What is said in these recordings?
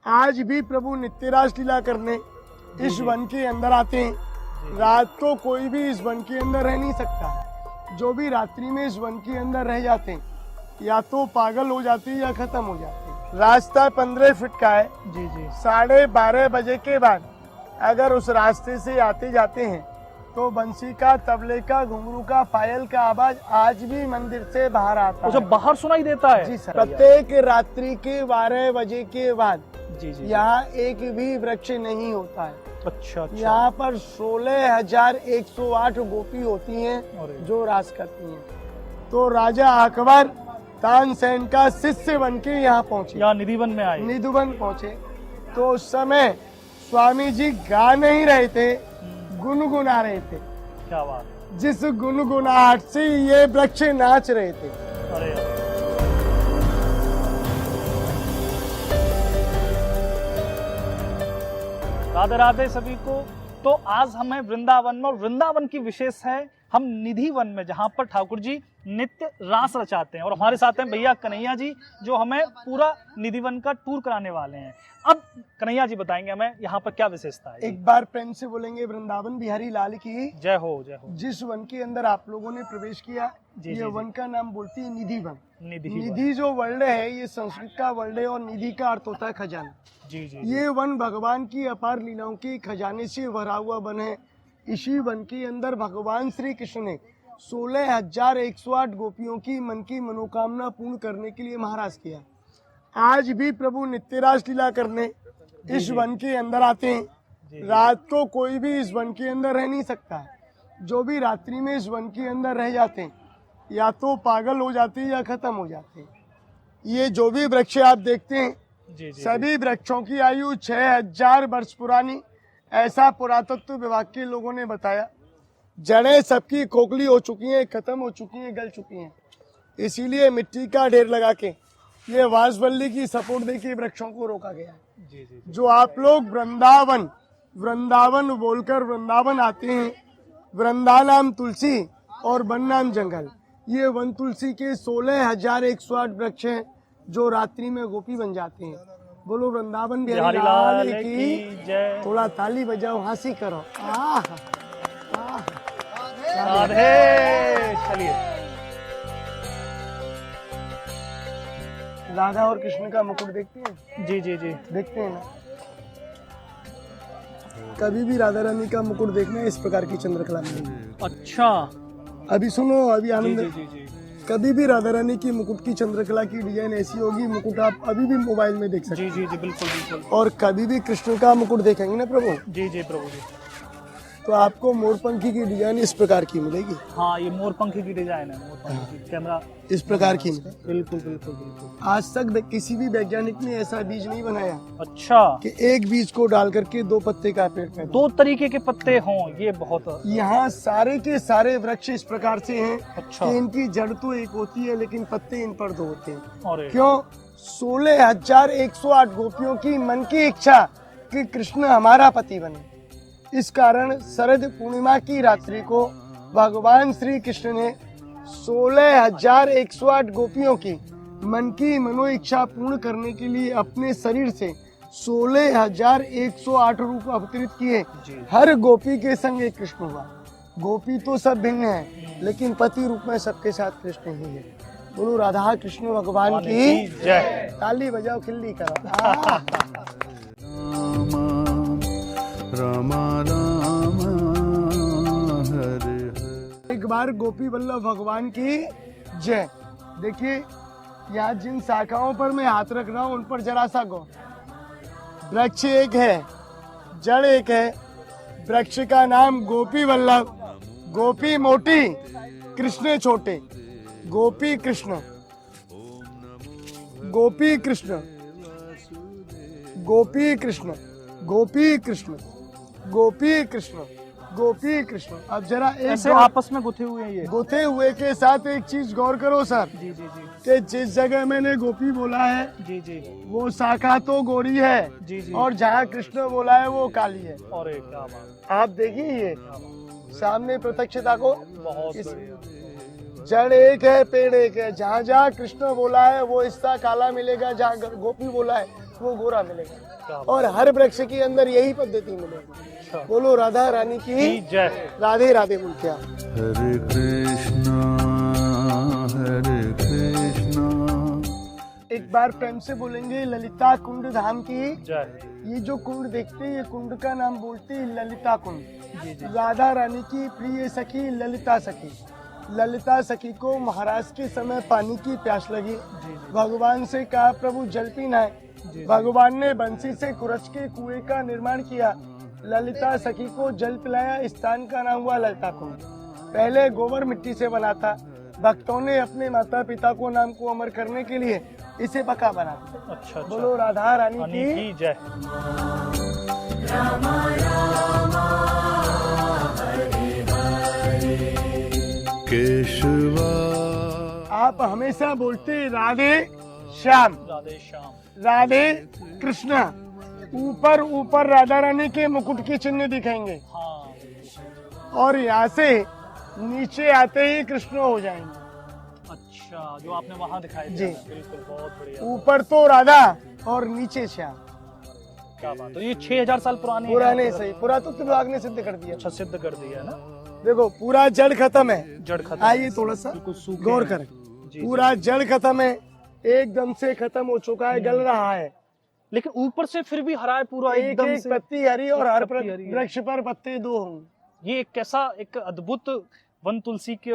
आज भी प्रभु नित्य रास लीला करने इस वन के अंदर आते हैं। रात को कोई भी इस वन के अंदर रह नहीं सकता। जो भी रात्रि में इस वन के अंदर रह जाते हैं या तो पागल हो जाते हैं या खत्म हो जाते हैं। रास्ता 15 फीट का है। जी जी। 12:30 बजे के बाद अगर उस रास्ते से आते जाते हैं तो बंसी का, तबले का, घुंघरू का, पायल का आवाज आज भी मंदिर से बाहर आता है। बाहर सुनाई देता है? जी सर। प्रत्येक रात्रि के 12 बजे के बाद जी जी। यहाँ एक भी वृक्ष नहीं होता है। अच्छा। यहाँ पर 16,108 गोपी होती हैं जो रास करती हैं। तो राजा अकबर तानसेन का शिष्य बन के यहाँ पहुँचे, यहाँ निधिवन में आए। निधिवन पहुँचे तो उस समय स्वामी जी गा नहीं रहे थे, गुनगुना रहे थे। क्या बात। जिस गुनगुनाहट से ये वृक्ष नाच रहे थे। अरे राधे राधे सभी को। तो आज हमें वृंदावन में, और वृंदावन की विशेष है हम निधि वन में, जहाँ पर ठाकुर जी नित्य रास रचाते हैं। और हमारे साथ हैं भैया कन्हैया जी जो हमें पूरा निधि वन का टूर कराने वाले हैं। अब कन्हैया जी बताएंगे हमें यहाँ पर क्या विशेषता है। एक बार प्रेम से बोलेंगे वृंदावन बिहारी लाल की जय हो, जय हो। जिस वन के अंदर आप लोगों ने प्रवेश किया जी, ये जी, वन का नाम बोलती है निधि वन। निधि निधि जो वर्ड है ये संस्कृत का वर्ड है और निधि का अर्थ होता है खजाना। जी जी। ये वन भगवान की अपार लीलाओं के खजाने से भरा हुआ वन है। इसी वन के अंदर भगवान श्री कृष्ण ने 16,108 गोपियों की मन की मनोकामना पूर्ण करने के लिए महाराज किया। आज भी प्रभु नित्य रास लीला करने इस वन के अंदर आते हैं। रात को कोई भी इस वन के अंदर रह नहीं सकता। जो भी रात्रि में इस वन के अंदर रह जाते हैं या तो पागल हो जाते हैं या खत्म हो जाते हैं। ये जो भी वृक्ष आप देखते हैं जी जी। सभी वृक्षों की आयु 6,000 वर्ष पुरानी, ऐसा पुरातत्व विभाग के लोगों ने बताया। जड़ें सबकी खोखली हो चुकी हैं, खत्म हो चुकी हैं, गल चुकी हैं। इसीलिए मिट्टी का ढेर लगा के ये वासवल्ली की सपोर्ट दे के वृक्षों को रोका गया है। जी जी। जो आप लोग वृंदावन वृंदावन बोलकर वृंदावन आते हैं, वृंदा नाम तुलसी और वन नाम जंगल। ये वन तुलसी के 16,108 वृक्ष हैं जो रात्रि में गोपी बन जाते हैं। बोलो वृंदावन बिहारी लाल की जय। थोड़ा ताली बजाओ, हंसी करो। राधे। चलिए। राधा और कृष्ण का मुकुट देखते हैं? जी जी जी। देखते हैं ना। कभी भी राधा रानी का मुकुट देखना इस प्रकार की चंद्रकला मिलेगी। अच्छा। अभी सुनो, अभी जी आनंद। जी जी। कभी भी राधा रानी की मुकुट की चंद्रकला की डिजाइन ऐसी होगी, मुकुट आप अभी भी मोबाइल में देख सकते हैं। जी जी जी, बिल्कुल बिल्कुल। और कभी भी कृष्ण का मुकुट देखेंगे ना प्रभु, जी जी प्रभु जी, तो आपको मोरपंखी की डिजाइन इस प्रकार की मिलेगी। हाँ ये मोरपंखी की डिजाइन है, मोरपंखी की कैमरा इस प्रकार की मिलेगी। बिल्कुल बिल्कुल बिल्कुल। आज तक किसी भी वैज्ञानिक ने ऐसा बीज नहीं बनाया अच्छा। कि एक बीज को डाल करके 2 पत्ते का पेड़ पैदा। 2 तरीके के पत्ते हों, ये बहुत। यहाँ सारे के सारे वृक्ष इस प्रकार से हैं अच्छा। कि इनकी जड़ तो एक होती है लेकिन पत्ते इन पर 2 होते हैं। अरे क्यों? 16,108 गोपियों की मन की इच्छा कि कृष्ण हमारा पति बने। इस कारण शरद पूर्णिमा की रात्रि को भगवान श्री कृष्ण ने 16,108 गोपियों की मन की मनो इच्छा पूर्ण करने के लिए अपने शरीर से 16,108 रूप अवतरित किए। हर गोपी के संग एक कृष्ण हुआ। गोपी तो सब भिन्न है लेकिन पति रूप में सबके साथ कृष्ण ही है। बोलो राधा कृष्ण भगवान की जय। ताली बजाओ, खिल्ली करो। राम राम हरे हरे। एक बार गोपी वल्लभ भगवान की जय। देखिए यहाँ जिन शाखाओं पर मैं हाथ रख रहा हूँ उन पर जरा सा गो। वृक्ष एक है, जड़ एक है। वृक्ष का नाम गोपी वल्लभ। गोपी मोटी, कृष्ण छोटे। गोपी कृष्ण, गोपी कृष्ण, गोपी कृष्ण, गोपी कृष्ण, गोपी कृष्ण, गोपी कृष्ण। अब जरा ऐसे आपस में गुथे हुए हैं ये। गुथे हुए के साथ एक चीज गौर करो सर, जी जी जी कि जिस जगह मैंने गोपी बोला है जी जी वो शाखा तो गोरी है जी जी। और जहाँ कृष्ण बोला है वो काली है। अरे क्या बात। आप देखिए ये सामने प्रत्यक्षता को। बहुत इस- बढ़िया। जड़ एक है, पेड़ एक है। जहाँ जहाँ कृष्ण बोला है वो हिस्सा काला मिलेगा, जहाँ गोपी बोला है वो गोरा मिलेगा, और हर वृक्ष के अंदर यही पद्धति मिलेगी। बोलो राधा रानी की जय। राधे राधे बोलते आप। हरे कृष्णा एक बार प्रेम से बोलेंगे ललिता कुंड धाम की जय। ये जो कुंड देखते हैं, ये कुंड का नाम बोलते हैं ललिता कुंड। जी जी। राधा रानी की प्रिय सखी ललिता सखी। ललिता सखी को महाराज के समय पानी की प्यास लगी, भगवान से कहा प्रभु जल पीना है। भगवान ने बंसी से कुरच के कुएं का निर्माण किया, ललिता सखी को जल पिलाया। इस स्थान का नाम हुआ ललिता कुंड। पहले गोबर मिट्टी से बना था, भक्तों ने अपने माता पिता को नाम को अमर करने के लिए इसे पक्का बना दिया। अच्छा। बोलो राधा रानी की जय। केशवा। आप हमेशा बोलते राधे श्याम, राधे श्याम, राधे कृष्णा। ऊपर ऊपर राधा रानी के मुकुट के चिन्ह दिखेंगे, हाँ। और यहाँ से नीचे आते ही कृष्ण हो जाएंगे। अच्छा, जो आपने वहाँ दिखाई जी। बिल्कुल, बहुत बढ़िया। ऊपर तो राधा और नीचे श्याम। क्या बात है, तो ये 6000 साल पुराने पुराने सही, पुरातत्व विभाग ने सिद्ध कर दिया। अच्छा, सिद्ध कर दिया है ना। देखो पूरा जड़ खत्म है, जड़ खत्म। आइए थोड़ा सा बिल्कुल सूखे गौर हैं। करें। जी, पूरा जड़ खत्म है, एकदम से खत्म हो चुका है, गल रहा है। लेकिन ऊपर से फिर भी हरा है पूरा एक एकदम एक से। पत्ती हरी, और एक हर पत्ती हरी है। वृक्ष पर पत्ते 2 होंगे। ये एक कैसा एक अद्भुत वन तुलसी की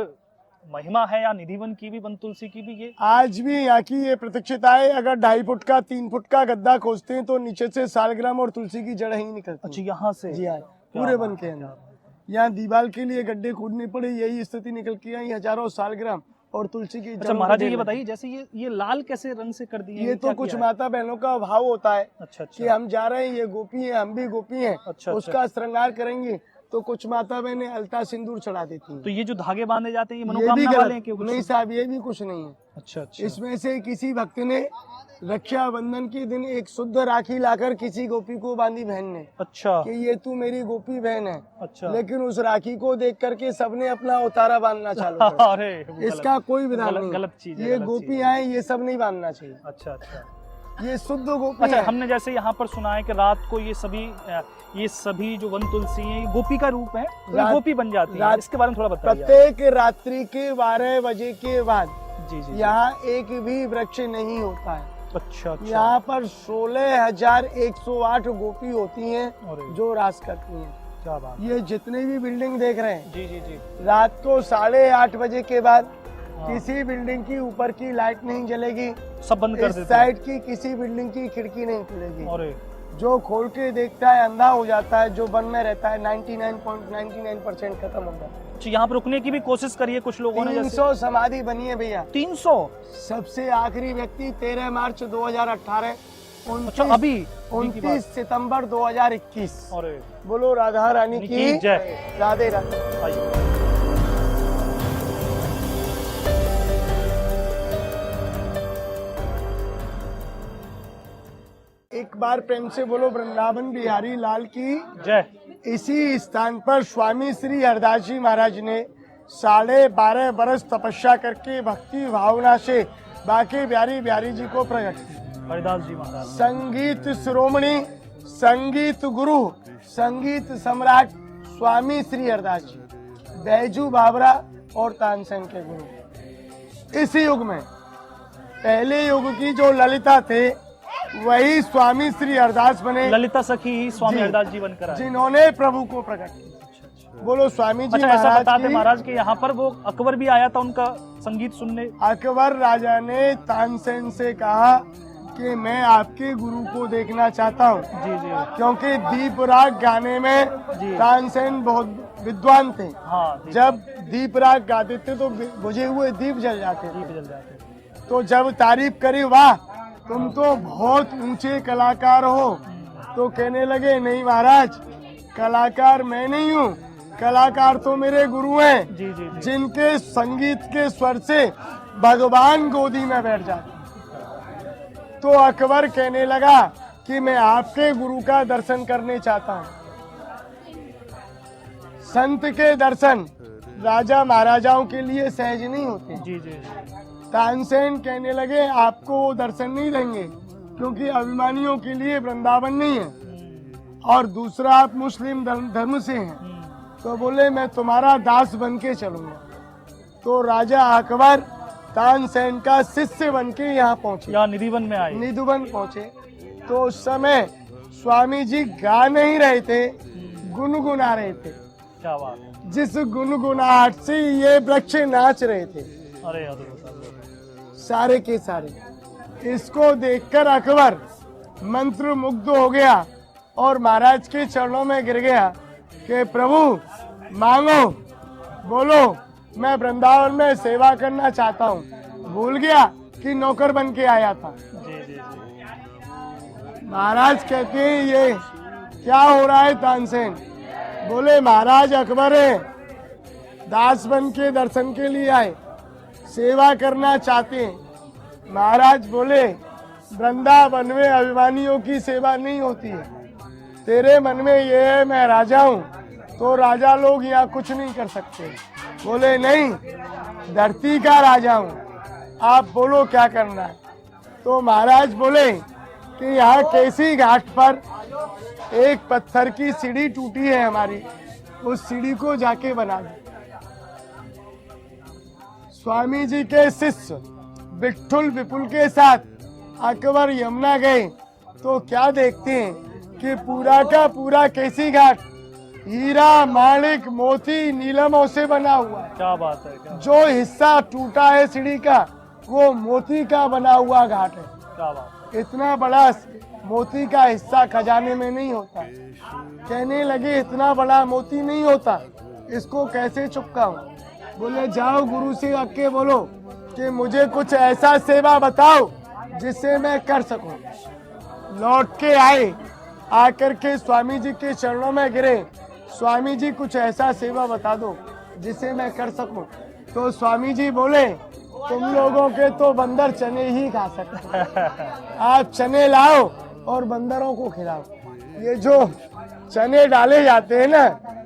महिमा है, या निधि वन की भी, वन तुलसी की भी। ये आज भी यहाँ की ये प्रतीक्षिता है, अगर 2.5 फुट का 3 फुट का गड्ढा खोजते हैं तो नीचे से सालग्राम और तुलसी की जड़ ही निकलती अच्छा, है। यहाँ से। जी हाँ, पूरे वन के अंदर। यहाँ दीवार के लिए गड्ढे खोदने पड़े, यही स्थिति निकल के आई। हजारों सालग्राम और तुलसी की अच्छा जड़ों महाराज के जी, ये ढेर बताइए जैसे ये लाल कैसे रंग से कर दिए? ये तो कुछ माता बहनों का भाव होता है अच्छा कि हम जा रहे हैं, ये गोपी है, हम भी गोपी हैं, अच्छा। उसका श्रृंगार करेंगे। तो कुछ माता बहनें अलता सिंदूर चढ़ा देती हैं। तो ये जो धागे बांधे जाते हैं, ये ये भी मनोकामना वाले हैं कि गलत कुछ? नहीं साहब, ये भी कुछ नहीं है। अच्छा अच्छा। इसमें से किसी भक्त ने रक्षाबंधन के दिन एक शुद्ध राखी लाकर किसी गोपी को बांधी बहन ने, अच्छा कि ये तू मेरी गोपी बहन है। अच्छा। लेकिन उस राखी को देख करके सबने अपना उतारा बांधना चालू कर दिया। अरे वो गलत- इसका कोई विधान गलत- नहीं, गलत चीज है, ये गलत गोपियां हैं, ये सब नहीं बांधना चाहिए। अच्छा अच्छा। ये शुद्ध गोपी अच्छा, है। हमने जैसे यहाँ पर सुना है कि रात को ये सभी जो वन तुलसी है, ये गोपी का रूप है, तो ये रात- गोपी बन जाती है। रात- इसके बारे में थोड़ा बताइए। प्रत्येक रात्रि के 12 बजे के बाद जी जी। यहाँ एक भी वृक्ष नहीं होता है। अच्छा अच्छा। यहाँ पर 16,108 गोपी होती हैं अरे जो रास करती हैं। क्या बात। ये जितने भी बिल्डिंग देख रहे हैं, जी जी जी। रात को 8:30 बजे के बाद हाँ। किसी बिल्डिंग की ऊपर की लाइट नहीं जलेगी, सब बंद कर इस देते हैं। साइड की किसी बिल्डिंग की खिड़की नहीं खुलेगी। अरे जो खोल के देखता है अंधा हो जाता है, जो बंद में रहता है 99.99% खत्म हो जाता है। अच्छा, यहाँ पर रुकने की भी कोशिश करी है कुछ लोगों ने? जैसे 300 समाधि बनी है भैया। 300? सबसे आखिरी व्यक्ति 13 मार्च 2018, अच्छा, अभी 29 सितंबर 2021। अरे बोलो राधा रानी की जय। राधे राधे। आइए। एक बार प्रेम से बोलो वृंदावन बिहारी लाल की जय। इसी स्थान पर स्वामी श्री हरदास जी महाराज ने 12.5 बरस तपस्या करके भक्ति भावना से बाके बिहारी जी को प्रकट किया। हरिदास जी महाराज। संगीत शिरोमणि, संगीत गुरु, संगीत सम्राट स्वामी श्री हरदास जी, बैजू बाबरा और तानसेन के गुरु। इस युग में पहले युग की जो ललिता थे वही स्वामी श्री हरदास बने, ललिता सखी ही स्वामी जी। हरदास जी बनकर आए। जिन्होंने प्रभु को प्रकट किया। बोलो स्वामी जी अच्छा, ऐसा महाराज बताते की। महाराज के यहाँ पर वो अकबर भी आया था उनका संगीत सुनने। अकबर राजा ने तानसेन से कहा कि मैं आपके गुरु को देखना चाहता हूँ, जी जी। क्योंकि दीप राग गाने में जी। तानसेन बहुत विद्वान थे। हाँ, दीप- जब दीप राग गाते थे तो बुझे हुए दीप जल जाते दीप थे। जल जाते। तो जब तारीफ करी, वाह तुम तो बहुत ऊंचे कलाकार हो, तो कहने लगे नहीं महाराज, कलाकार मैं नहीं हूँ, कलाकार तो मेरे गुरु हैं, जी जी जी। जिनके संगीत के स्वर से भगवान गोदी में बैठ जाते। तो अकबर कहने लगा कि मैं आपके गुरु का दर्शन करने चाहता हूँ। संत के दर्शन राजा महाराजाओं के लिए सहज नहीं होते। जी जी। तानसेन कहने लगे आपको वो दर्शन नहीं देंगे, क्योंकि अभिमानियों के लिए वृंदावन नहीं है, और दूसरा आप मुस्लिम धर्म से हैं, तो बोले मैं तुम्हारा दास बन के चलूंगा। तो राजा अकबर तानसेन का शिष्य बन के यहाँ पहुंचे, यहाँ निधिवन में आए। निधुवन पहुंचे। तो उस समय स्वामी जी गा नहीं रहे थे, गुनगुना रहे थे। क्या बात है। जिस गुनगुनाहट से ये वृक्ष नाच रहे थे, अरे अद्भुत। सारे के सारे। इसको देखकर अकबर मंत्र मुग्ध हो गया और महाराज के चरणों में गिर गया कि प्रभु मांगो, बोलो, मैं वृंदावन में सेवा करना चाहता हूँ। भूल गया कि नौकर बन के आया था। जी जी जी। महाराज कहते हैं ये क्या हो रहा है तानसेन? बोले महाराज अकबर है, दास बन के दर्शन के लिए आए, सेवा करना चाहते हैं। महाराज बोले वृंदावन में अभिमानियों की सेवा नहीं होती है। तेरे मन में ये है मैं राजा हूँ, तो राजा लोग यहाँ कुछ नहीं कर सकते। बोले नहीं, धरती का राजा हूँ, आप बोलो क्या करना है। तो महाराज बोले कि यहाँ केसी घाट पर एक पत्थर की सीढ़ी टूटी है हमारी, उस सीढ़ी को जाके बना दो। स्वामी जी के शिष्य विठुल विपुल के साथ अकबर यमुना गए तो क्या देखते हैं कि पूरा का पूरा केसी घाट हीरा, माणिक, मोती, नीलमों से बना हुआ है। क्या बात है। क्या जो हिस्सा टूटा है सीढ़ी का, वो मोती का बना हुआ घाट है। क्या बात। इतना बड़ा मोती का हिस्सा खजाने में नहीं होता। कहने लगे इतना बड़ा मोती नहीं होता, इसको कैसे चुपकाऊं? बोले जाओ गुरु से आके बोलो कि मुझे कुछ ऐसा सेवा बताओ जिससे मैं कर सकूं। लौट के आए, आकर के स्वामी जी के चरणों में गिरे, स्वामी जी कुछ ऐसा सेवा बता दो जिसे मैं कर सकूं। तो स्वामी जी बोले तुम लोगों के तो बंदर चने ही खा सकते हैं, आप चने लाओ और बंदरों को खिलाओ। ये जो चने डाले जाते हैं ना,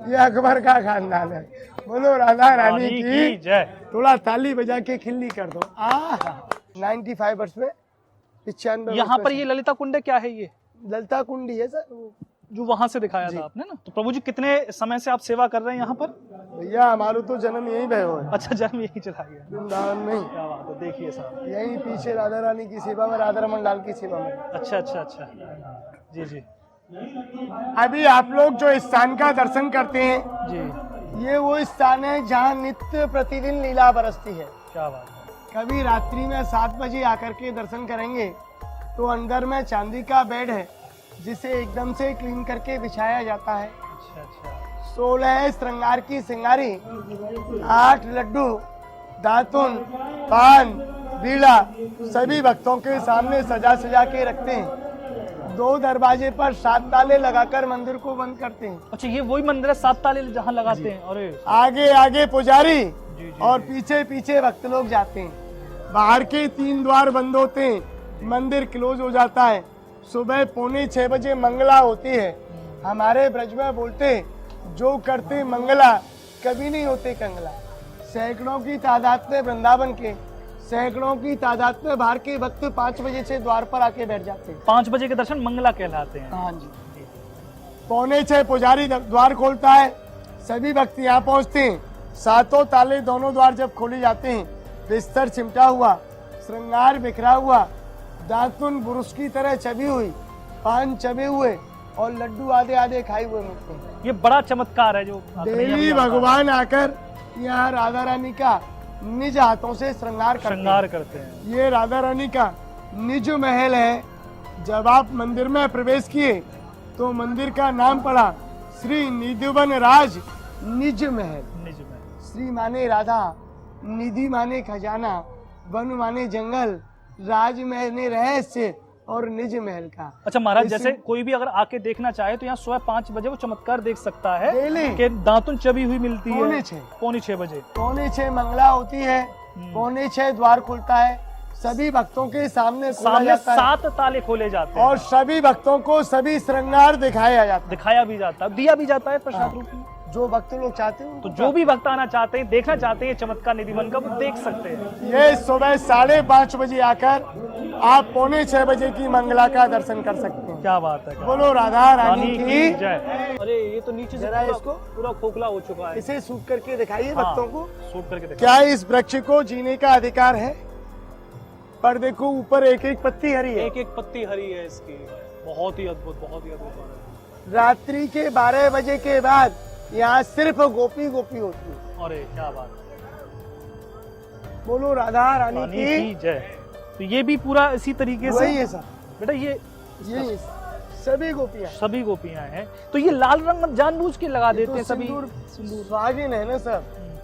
ये अकबर का खानदान है। बोलो राधा रानी की जय। थोड़ा ताली बजा के खिल्ली कर दो। 95 वर्ष में 95। यहाँ पर ये ललिता कुंड क्या है? ये ललिता कुंडी है सर, जो वहां से दिखाया था आपने ना। तो प्रभु जी कितने समय से आप सेवा कर रहे हैं यहाँ पर? भैया हमारा तो जन्म यही भयो है। अच्छा, जन्म यही चला गया वृंदावन में। क्या बात है। देखिए साहब, यही पीछे राधा रानी की सेवा में, राधा रमन लाल की सेवा में। अच्छा अच्छा अच्छा। जी जी अभी आप लोग जो स्थान का दर्शन करते हैं, जी। ये वो स्थान है जहाँ नित्य प्रतिदिन लीला बरसती है। क्या बात है। कभी रात्रि में 7 बजे आकर के दर्शन करेंगे तो अंदर में चांदी का बेड है जिसे एकदम से क्लीन करके बिछाया जाता है। अच्छा अच्छा। 16 श्रृंगार की सिंगारी, 8 लड्डू, दातुन, पान, बीड़ा सभी भक्तों के सामने सजा सजा के रखते हैं। 2 दरवाजे पर 7 ताले लगाकर मंदिर को बंद करते हैं। अच्छा, ये वही मंदिर है 7 ताले जहाँ लगाते हैं? अरे आगे आगे पुजारी जी, और पीछे पीछे भक्त लोग जाते हैं। बाहर के 3 द्वार बंद होते हैं, मंदिर क्लोज हो जाता है। सुबह 5:45 बजे मंगला होती है। हमारे ब्रज में बोलते जो करते मंगला कभी नहीं होते कंगला। सैकड़ों की तादाद में वृंदावन के, सैकड़ों की तादाद में बाहर के भक्त 5 बजे से द्वार पर आके बैठ जाते हैं। 5 बजे के दर्शन मंगला कहलाते हैं। हाँ जी। 5:45 पुजारी द्वार खोलता है, सभी भक्त यहाँ पहुँचते हैं। 7 ताले दोनों द्वार जब खोले जाते हैं, बिस्तर चिमटा हुआ, श्रृंगार बिखरा हुआ, दातुन बुरुश की तरह चबी हुई, पान चबे हुए और लड्डू आधे आधे खाए हुए मिलते हैं। ये बड़ा चमत्कार है जो देवी भगवान आकर यहाँ राधा रानी का निज हाथों से श्रृंगार करते हैं। ये राधा रानी का निज महल है। जब आप मंदिर में प्रवेश किए तो मंदिर का नाम पड़ा श्री निधिवन राज निज महल। श्री माने राधा, निधि माने खजाना, वन माने जंगल, राज माने रहस्य और निज महल का। अच्छा महाराज, जैसे कोई भी अगर आके देखना चाहे तो यहाँ सुबह 5 बजे वो चमत्कार देख सकता है डेली कि दातुन चबी हुई मिलती है। 5:45 बजे 5:45 मंगला होती है, 5:45 द्वार खुलता है। सभी भक्तों के सामने खोला जाता है। 7 ताले खोले जाते हैं और सभी भक्तों को सभी श्रृंगार दिखाया जाता है। दिखाया भी जाता है, दिया भी जाता है प्रसाद रूप में। जो भक्त लोग चाहते हैं तो जो भी भक्त आना चाहते हैं, देखना चाहते हैं चमत्कार निधि वन का, वो देख सकते हैं। ये सुबह 5:30 बजे आकर आप 5:45 बजे की मंगला का दर्शन कर सकते हैं। क्या बात है, क्या बोलो राधा रानी रानी की की जय। अरे ये तो नीचे से जरा पूरा- इसको पूरा खोखला हो चुका है। इसे सूख करके दिखाइए हाँ, भक्तों को। शूट करके देखो। क्या इस वृक्ष को जीने का अधिकार है? पर देखो ऊपर एक एक पत्ती हरी है। एक एक पत्ती हरी है इसकी। बहुत ही अद्भुत, बहुत ही अद्भुत। रात्रि के 12 बजे के बाद यहाँ सिर्फ गोपी गोपी होती है। अरे क्या बात है। बोलो राधा रानी रानी की की जय। तो ये भी पूरा इसी तरीके से वही है सर, बेटा, ये सभी गोपियाँ। सभी गोपियां हैं। तो ये लाल रंग जानबूझ के लगा देते हैं सभी। सिंदूर सुहागिन है ना सर,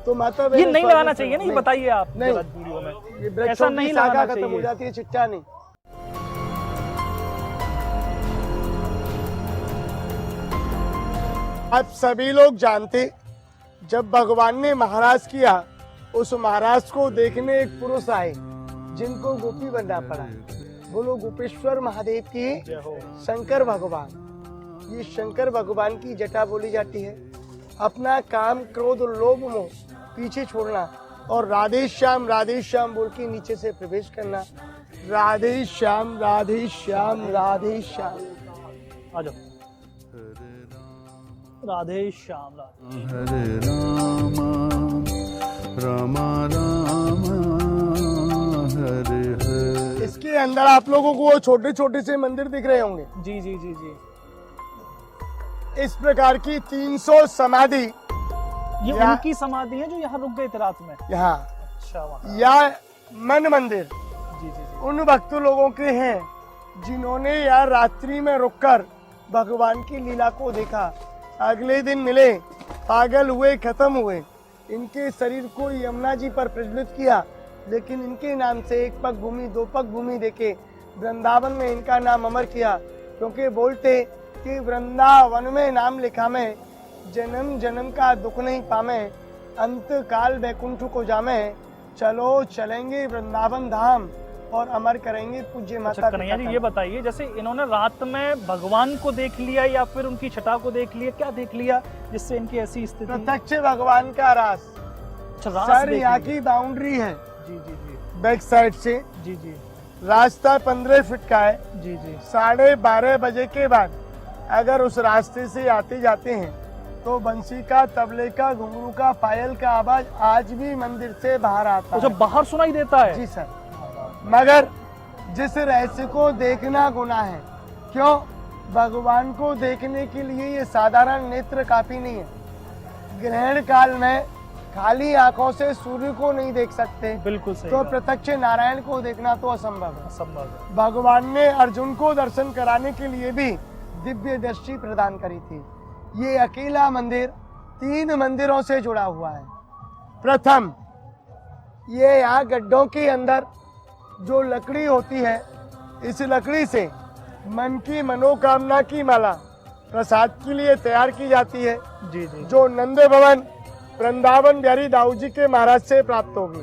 तो माता ये बहन नहीं स्वागत लगाना से- चाहिए ना, ये नहीं, बताइए आप नहीं। जरा वीडियो में। ये ऐसा वृक्षों नहीं की शाखा लगाना खत्म हो चाहिए। जाती है, चिट्टा नहीं। आप सभी लोग जानते, जब भगवान ने महाराज किया, उस महाराज को देखने एक पुरुष आए जिनको गोपी बनना पड़ा। बोलो गोपेश्वर महादेव की जय हो। शंकर भगवान। ये शंकर भगवान की जटा बोली जाती है। अपना काम क्रोध लोभ मोह पीछे छोड़ना और राधे श्याम बोल के नीचे से प्रवेश करना। राधे श्याम राधे श्याम राधे श्याम। आ जाओ। राधे श्याम राधे। हरे राम राम हरे हरे। इसके अंदर आप लोगों को छोटे छोटे से मंदिर दिख रहे होंगे। जी जी जी जी। इस प्रकार की 300 समाधि ये या- उनकी समाधि है जो यहाँ रुक गए थे रात में। यहाँ अच्छा, वहाँ। या मन मंदिर जी जी जी। उन भक्त लोगों के हैं जिन्होंने यहाँ रात्रि में रुककर भगवान की लीला को देखा। अगले दिन मिले, पागल हुए, खत्म हुए। इनके शरीर को यमुना जी पर प्रज्वलित किया, लेकिन इनके नाम से एक पग भूमि 2 पग भूमि देके वृंदावन में इनका नाम अमर किया। क्योंकि बोलते कि वृंदावन में नाम लिखा में, जन्म जन्म का दुख नहीं पामे, अंत काल वैकुंठ को जामे। चलो चलेंगे वृंदावन धाम और अमर करेंगे पूज्य अच्छा माता कन्हैया जी, पिता ये का। बताइए, जैसे इन्होंने रात में भगवान को देख लिया या फिर उनकी छटा को देख लिया, क्या देख लिया जिससे इनकी ऐसी स्थिति? प्रत्यक्ष भगवान का रास। अच्छा, रास सर देख यहाँ लिया। की बाउंड्री है जी जी जी बैक साइड से। जी जी रास्ता 15 फीट का है। जी जी। 12:30 बजे के बाद अगर उस रास्ते से आते जाते हैं तो बंसी का, तबले का, घुंघरू का, पायल का आवाज आज भी मंदिर से बाहर आता अच्छा, है। बाहर सुनाई देता है? जी सर। मगर जिस रहस्य को देखना गुनाह है। क्यों? भगवान को देखने के लिए ये साधारण नेत्र काफी नहीं है। ग्रहण काल में खाली आंखों से सूर्य को नहीं देख सकते, बिल्कुल सही तो बात। प्रत्यक्ष नारायण को देखना तो असंभव है। असंभव है। भगवान ने अर्जुन को दर्शन कराने के लिए भी दिव्य दृष्टि प्रदान करी थी। ये अकेला मंदिर 3 मंदिरों से जुड़ा हुआ है। प्रथम, ये यहाँ गड्ढों के अंदर जो लकड़ी होती है, इस लकड़ी से मन की मनोकामना की माला प्रसाद के लिए तैयार की जाती है, जी जी। जो नंद भवन वृंदावन बिहारी दाऊ जी के महाराज से प्राप्त होगी।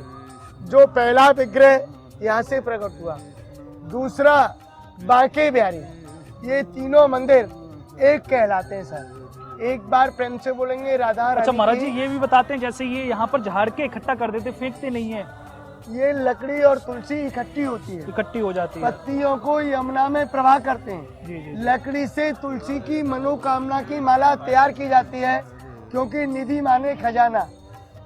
जो पहला विग्रह यहाँ से प्रकट हुआ, दूसरा बांके बिहारी। ये तीनों मंदिर एक कहलाते हैं सर। एक बार प्रेम से बोलेंगे राधा रानी अच्छा महाराज जी, की। ये भी बताते हैं, जैसे ये यहाँ पर झाड़ के इकट्ठा कर देते, फेंकते नहीं है, ये लकड़ी और तुलसी इकट्ठी होती है, इकट्ठी हो जाती है। पत्तियों को यमुना में प्रवाह करते हैं। जी जी। लकड़ी से तुलसी की मनोकामना की माला तैयार की जाती है, क्योंकि निधि माने खजाना।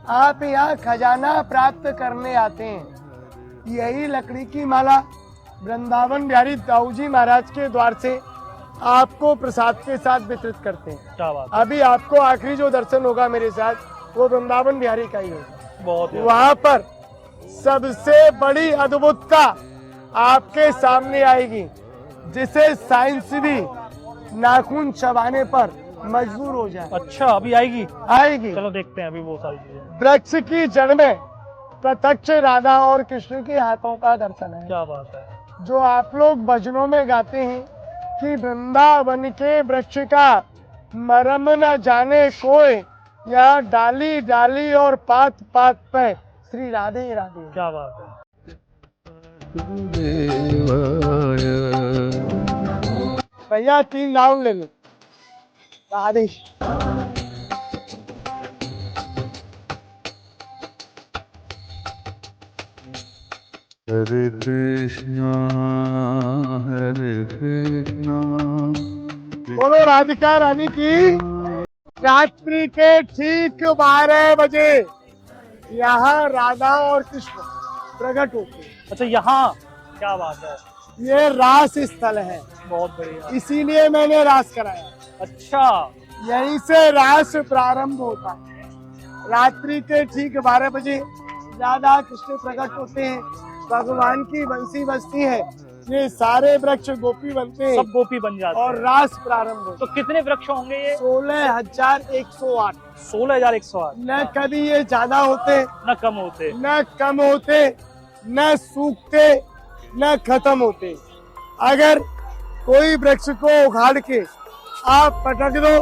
आप यहाँ खजाना प्राप्त करने आते हैं। यही लकड़ी की माला वृंदावन बिहारी दाऊ जी महाराज के द्वार से आपको प्रसाद के साथ वितरित करते हैं। क्या बात है। अभी आपको आखिरी जो दर्शन होगा मेरे साथ, वो वृंदावन बिहारी का ही होगा। बहुत ही वहाँ पर सबसे बड़ी अद्भुतता आपके सामने आएगी, जिसे साइंस भी नाखून चबाने पर मजबूर हो जाए। अच्छा, अभी आएगी? आएगी। चलो देखते हैं अभी वो सारी चीजें। वृक्ष की जड़ में प्रत्यक्ष राधा और कृष्ण के हाथों का दर्शन है। क्या बात है। जो आप लोग भजनों में गाते हैं कि वृंदावन के वृक्ष का मरम न जाने कोई, यहाँ डाली डाली और पात पात पे श्री राधे राधे। क्या बात है। भैया 3 राउंड ले लो। राधे। हरे कृष्णा बोलो राधिका रानी की। रात्रि के ठीक 12 बजे यहाँ राधा और कृष्ण प्रकट होते हैं। अच्छा, यहाँ क्या बात है, ये रास स्थल है, बहुत बढ़िया। इसीलिए मैंने रास कराया। अच्छा, यहीं से रास प्रारंभ होता है। रात्रि के ठीक 12 बजे राधा कृष्ण प्रकट होते हैं, भगवान की बंसी बजती है, ये सारे वृक्ष गोपी बनते हैं सब गोपी बन जाते और हैं। रास प्रारंभ होता तो कितने वृक्ष होंगे ये? है। 16,108। 16,108। न कभी ये ज्यादा होते, न कम होते। न कम होते, न सूखते, न खत्म होते। अगर कोई वृक्ष को उखाड़ के आप पटक दो,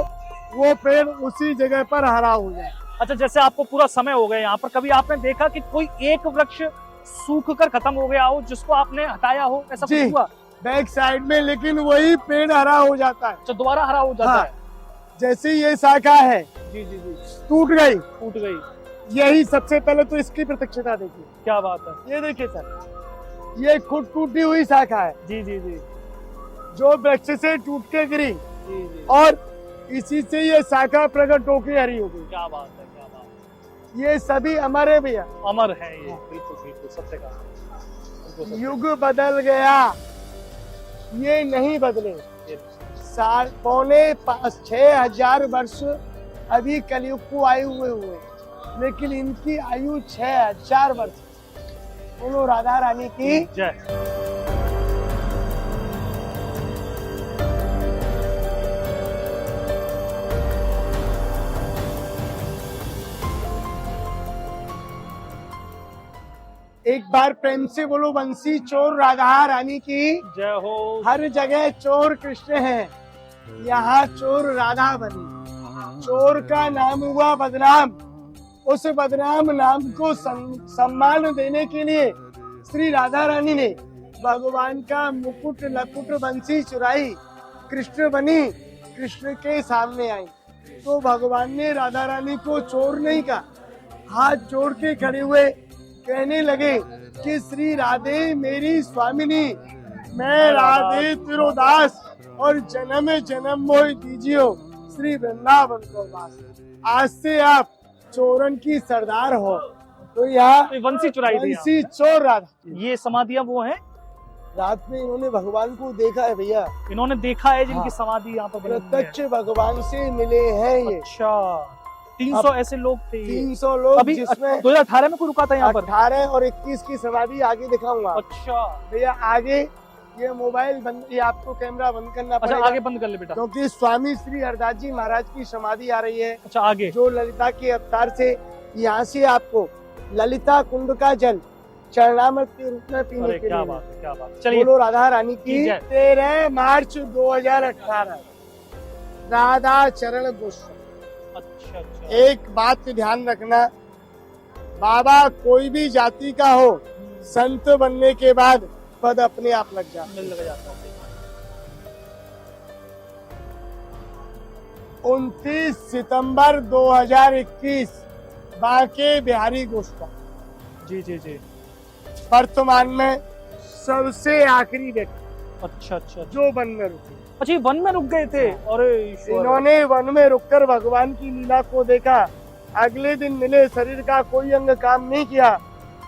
वो पेड़ उसी जगह पर हरा हो जाए। अच्छा, जैसे आपको पूरा समय हो गया यहाँ पर, कभी आपने देखा कि कोई एक वृक्ष सूख कर खत्म हो गया हो जिसको आपने हटाया हो, ऐसा कुछ जी। हुआ? बैक साइड में, लेकिन वही पेड़ हरा हो जाता है। अच्छा, दोबारा हरा हो जाता हाँ। है। जैसे ये शाखा है, जी जी जी, टूट गई, टूट गई। यही सबसे पहले तो इसकी प्रत्यक्षता देखिए। क्या बात है। ये देखिए सर, ये खुद टूटी हुई शाखा है जी जी जी जो वृक्ष से टूट के गिरी, जी जी। और इसी से ये शाखा प्रकट होके हरी हो गई। क्या बात है, क्या बात है। ये सभी हमारे भैया। अमर है ये, बिल्कुल बिल्कुल सत्य कहा, बिल्कुल सत्य। युग बदल गया, ये नहीं बदले। ये 6,000 वर्ष अभी कलयुग को आए हुए, लेकिन इनकी आयु 6,000 वर्ष। बोलो राधा रानी की। जय। एक बार प्रेम से बोलो बंसी चोर राधा रानी की। जय हो। हर जगह चोर कृष्ण है, यहाँ चोर राधा बनी। चोर का नाम हुआ बदनाम, उस बदनाम नाम को सम्मान देने के लिए श्री राधा रानी ने भगवान का मुकुट लकुट बंसी चुराई, कृष्ण बनी, कृष्ण के सामने आई। तो भगवान ने राधा रानी को चोर नहीं कहा, हाथ जोड़ के खड़े हुए कहने लगे कि श्री राधे मेरी स्वामिनी, मैं राधे तिरोदास, और जन्म जन्म मोह दीजियो श्री वृंदावन को वास। आज से आप चोरन की सरदार हो। तो यहाँ बंसी चुराई थी। बंसी चोर राधा। ये समाधियां वो हैं, रात में इन्होंने भगवान को देखा है भैया, इन्होंने देखा है जिनकी हाँ। समाधि यहाँ पर बनी हुई है। प्रत्यक्ष भगवान से मिले हैं ये। अच्छा, 300 ऐसे लोग थे ये। 300 लोग, अभी जिसमें 2018 में कोई रुका था यहाँ पर? 18 और 21 की समाधि आगे दिखाऊंगा अच्छा भैया। आगे ये मोबाइल बंद, ये आपको कैमरा बंद करना अच्छा, पड़ेगा, आगे बंद कर ले बेटा। क्योंकि स्वामी श्री हरदास जी महाराज की समाधि आ रही है, अच्छा, आगे। जो ललिता के अवतार से यहाँ से आपको ललिता कुंड का जल चरणामृत के रूप में पीने अरे के क्या लिए। बात है, क्या बात है। चलिए। बोलो राधा रानी की। जय। 13 मार्च 2018 राधा चरण गोस्वामी। अच्छा अच्छा। एक बात ध्यान रखना, बाबा कोई भी जाति का हो, संत बनने के बाद पद अपने आप लग जाता है। मिल लग जाता है। 29 सितंबर 2021 बांके बिहारी गोस्वामी जी जी जी। वर्तमान में सबसे आखिरी व्यक्ति अच्छा अच्छा अच्छा। जो वन में रुके। अच्छा, ये वन में रुक गए थे? अरे ईश्वर। इन्होंने वन में रुककर भगवान की लीला को देखा। अगले दिन मिले, शरीर का कोई अंग काम नहीं किया।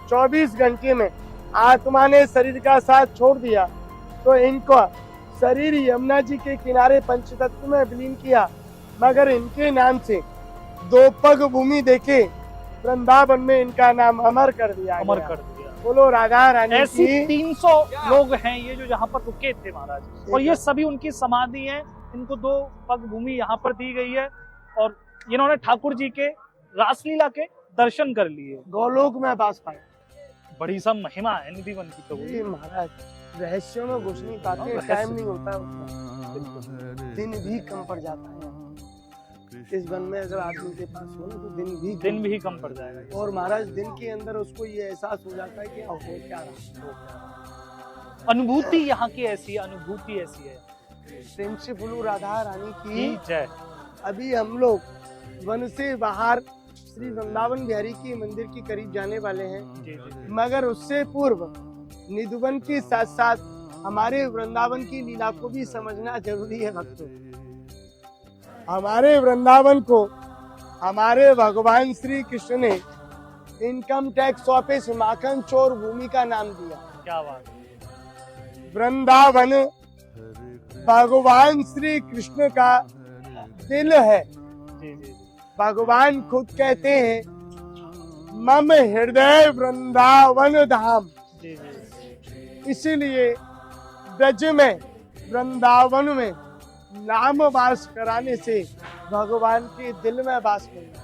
24 घंटे में आत्मा ने शरीर का साथ छोड़ दिया, तो इनको शरीर यमुना जी के किनारे पंचतत्व में विलीन किया। मगर इनके नाम से 2 पग भूमि देके वृंदावन में इनका नाम अमर कर दिया अमर गया। कर दिया। बोलो राधा रानी ऐसी की। 300 लोग हैं ये जो यहाँ पर रुके थे महाराज, और ये सभी उनकी समाधि है। इनको 2 पग भूमि यहाँ पर दी गई है, और इन्होंने ठाकुर जी के रासलीला के दर्शन कर लिए। गोलोक में वास पाए। बड़ी सब महिमा है निधि वन की तो। ये महाराज रहस्यों में घुस नहीं पाते, रहस्य। टाइम नहीं होता उसका, दिन भी कम पड़ जाता है। इस वन में अगर आदमी के पास हो ना, तो दिन भी कम पड़ जाएगा। और महाराज दिन के अंदर उसको ये एहसास हो जाता है कि हो क्या रहा। अनुभूति यहाँ की ऐसी है, अनुभूति ऐसी है। प्रेम से बोलो राधा रानी की जय। अभी हम लोग वन से बाहर श्री वृंदावन बिहारी की मंदिर के करीब जाने वाले हैं, जी जी जी। मगर उससे पूर्व निधिवन के साथ साथ हमारे वृंदावन की लीला को भी समझना जरूरी है भक्तों। हमारे वृंदावन को हमारे भगवान श्री कृष्ण ने इनकम टैक्स ऑफिस माखन चोर भूमि का नाम दिया। क्या बात है। वृंदावन भगवान श्री कृष्ण का दिल है। जी जी भगवान खुद कहते हैं मम हृदय वृंदावन धाम। जी जी इसीलिए ब्रज में वृंदावन में नाम वास कराने से भगवान के दिल में वास करना।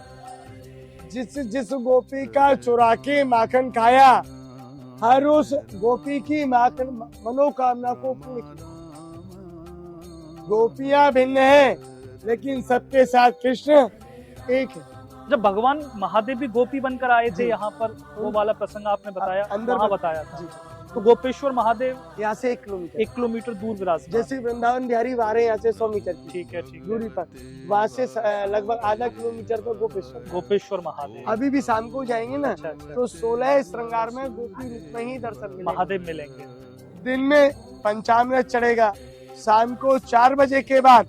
जिस जिस गोपी का चुरा के माखन खाया, हर उस गोपी की माखन मनोकामना को पूर्ण किया। गोपियां भिन्न हैं, लेकिन सबके साथ कृष्ण एक है। जब भगवान महादेव भी गोपी बनकर आए थे जी। यहाँ पर, वो वाला प्रसंग आपने बताया, अंदर वहाँ में- बताया था। जी। तो गोपेश्वर महादेव यहाँ से 1 किलोमीटर 1 किलोमीटर दूर विराजमान। जैसे वृंदावन बिहारी बाहर यहाँ से 100 मीटर की ठीक है दूरी पर, वहाँ से लगभग आधा किलोमीटर पर गोपेश्वर। गोपेश्वर महादेव। अभी भी शाम को जाएंगे ना, अच्छा अच्छा तो 16 श्रृंगार में गोपी रूप में ही दर्शन मिलेगा। महादेव मिलेंगे। दिन में पंचामृत चढ़ेगा, शाम को 4 बजे के बाद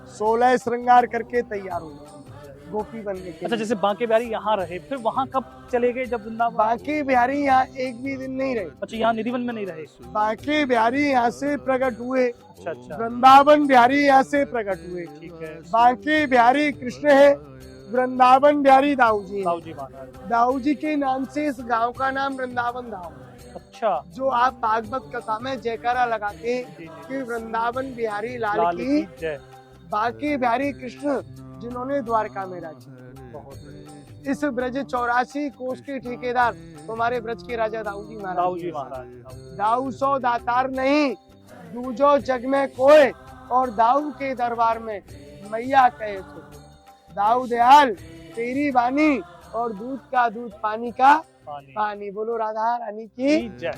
16 श्रृंगार करके तैयार होगा गोपी बनने के अच्छा, लिए। जैसे बांके बिहारी यहाँ रहे, फिर वहाँ कब चले गए जब वृंदावन? बाकी बिहारी यहाँ एक भी दिन नहीं रहे। अच्छा, यहाँ निधिवन में नहीं रहे। बाकी बिहारी यहाँ से प्रकट हुए, अच्छा अच्छा वृंदावन बिहारी यहाँ से प्रकट हुए। ठीक है। बाकी बिहारी कृष्ण है, वृंदावन बिहारी दाऊ जी हैं। साहू जी महाराज। दाऊ जी के नाम से इस गांव का नाम वृंदावन धाम है। अच्छा जो आप भागवत कथा में जयकारा लगाते हैं जी जी कि वृंदावन बिहारी लाल लाल की की जय। बाकी बिहारी कृष्ण जिन्होंने द्वारका में राज किया। बहुत बढ़िया। इस ब्रज 84 कोष के ठेकेदार तुम्हारे ब्रज के राजा दाऊ जी महाराज। साहू जी महाराज। दाऊ सो दातार नहीं, दूजो जग में कोय, और दाऊ के दरबार में मैया कहे सो। दाऊ दयाल तेरी वाणी, और दूध का दूध पानी का पानी पानी। बोलो राधा रानी की की जय।